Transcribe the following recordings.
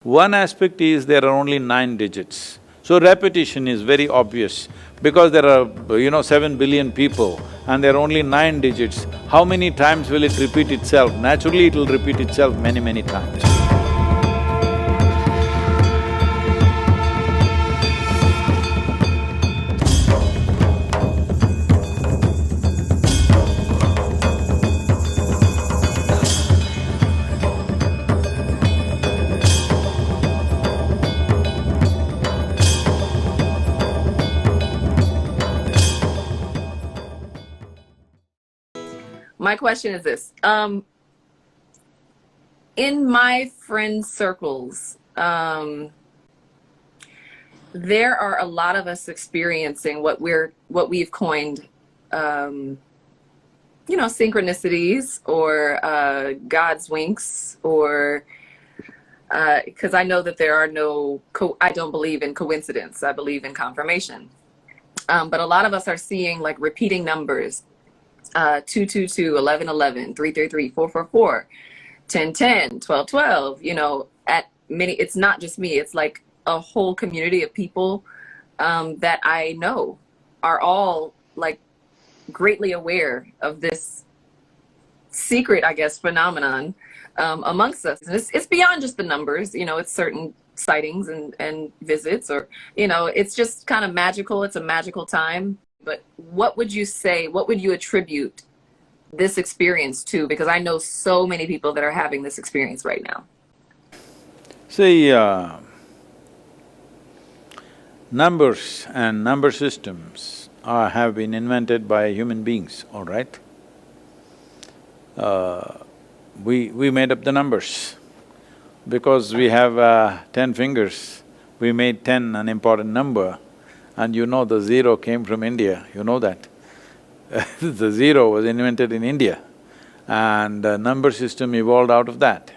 One aspect is there are only 9 digits. So repetition is very obvious because there are, 7 billion people and there are only 9 digits. How many times will it repeat itself? Naturally, it will repeat itself many, many times. My question is this. In my friend circles, there are a lot of us experiencing what we've coined, synchronicities or God's winks, or because I know that there are I don't believe in coincidence. I believe in confirmation. But a lot of us are seeing like repeating numbers. 222, 1111, 333, 444, 1010, 1212, at many, it's not just me, it's like a whole community of people that I know are all like greatly aware of this secret, I guess, phenomenon amongst us. And it's beyond just the numbers, it's certain sightings and visits, or, it's just kind of magical. It's a magical time. But what would you say, what would you attribute this experience to? Because I know so many people that are having this experience right now. See, numbers and number systems have been invented by human beings, all right? We made up the numbers. Because we have 10 fingers, we made 10 an important number. And the zero came from India, you know that. The zero was invented in India and the number system evolved out of that.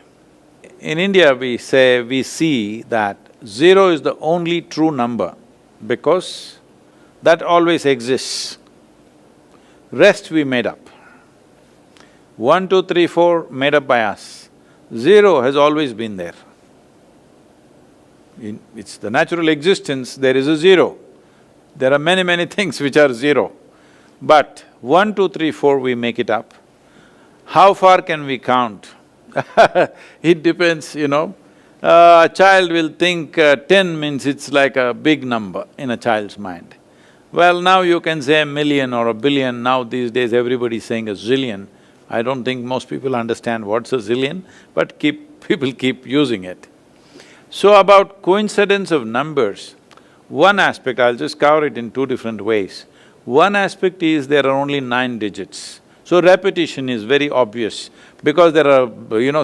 In India, we see that zero is the only true number because that always exists. Rest we made up. 1, 2, 3, 4 made up by us. Zero has always been there. It's the natural existence, there is a zero. There are many, many things which are zero. But 1, 2, 3, 4 we make it up. How far can we count? It depends, A child will think 10 means it's like a big number in a child's mind. Well, now you can say a million or a billion, now these days everybody's saying a zillion. I don't think most people understand what's a zillion, but people keep using it. So about coincidence of numbers, one aspect, I'll just cover it in two different ways. One aspect is there are only 9 digits. So repetition is very obvious because there are,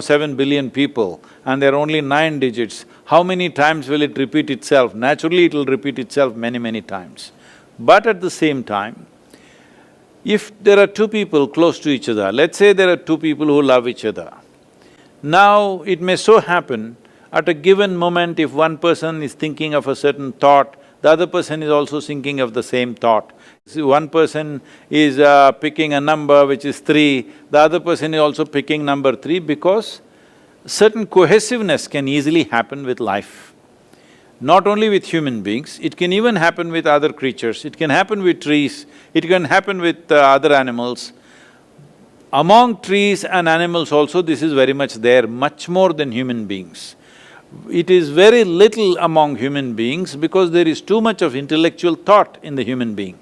7 billion people and there are only 9 digits. How many times will it repeat itself? Naturally, it will repeat itself many, many times. But at the same time, if there are two people close to each other, let's say there are two people who love each other. Now, it may so happen at a given moment, if one person is thinking of a certain thought, the other person is also thinking of the same thought. See, one person is picking a number which is 3, the other person is also picking number 3 because certain cohesiveness can easily happen with life. Not only with human beings, it can even happen with other creatures, it can happen with trees, it can happen with other animals. Among trees and animals also, this is very much there, much more than human beings. It is very little among human beings because there is too much of intellectual thought in the human being.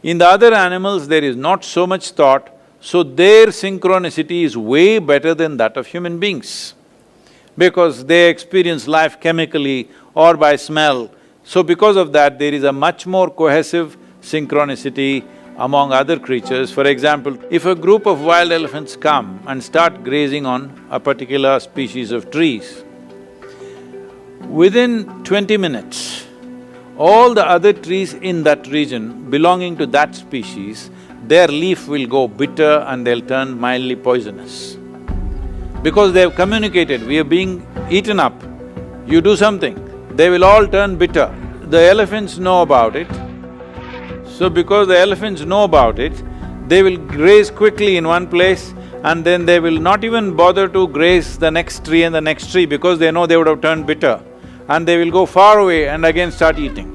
In the other animals, there is not so much thought, so their synchronicity is way better than that of human beings. Because they experience life chemically or by smell, so because of that, there is a much more cohesive synchronicity among other creatures. For example, if a group of wild elephants come and start grazing on a particular species of trees, within 20 minutes, all the other trees in that region belonging to that species, their leaf will go bitter and they'll turn mildly poisonous. Because they've communicated, we are being eaten up, you do something, they will all turn bitter. The elephants know about it. So because the elephants know about it, they will graze quickly in one place and then they will not even bother to graze the next tree and the next tree because they know they would have turned bitter, and they will go far away and again start eating.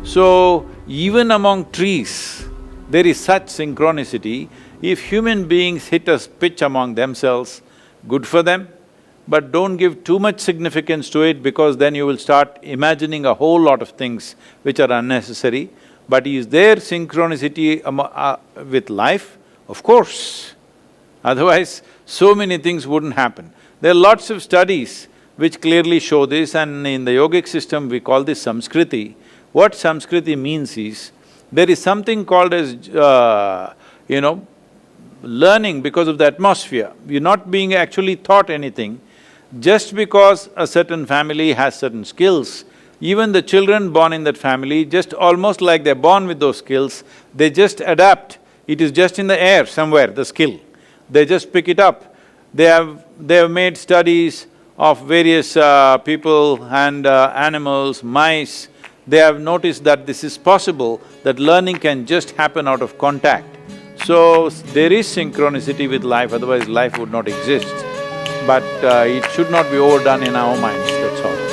So, even among trees, there is such synchronicity. If human beings hit a pitch among themselves, good for them, but don't give too much significance to it because then you will start imagining a whole lot of things which are unnecessary. But is there synchronicity with life? Of course. Otherwise, so many things wouldn't happen. There are lots of studies which clearly show this, and in the yogic system we call this Samskriti. What Samskriti means is, there is something called as, learning because of the atmosphere. You're not being actually taught anything. Just because a certain family has certain skills, even the children born in that family, just almost like they're born with those skills, they just adapt. It is just in the air somewhere, the skill. They just pick it up. They have made studies of various people and animals, mice. They have noticed that this is possible, that learning can just happen out of contact. So, there is synchronicity with life, otherwise life would not exist. But it should not be overdone in our minds, that's all.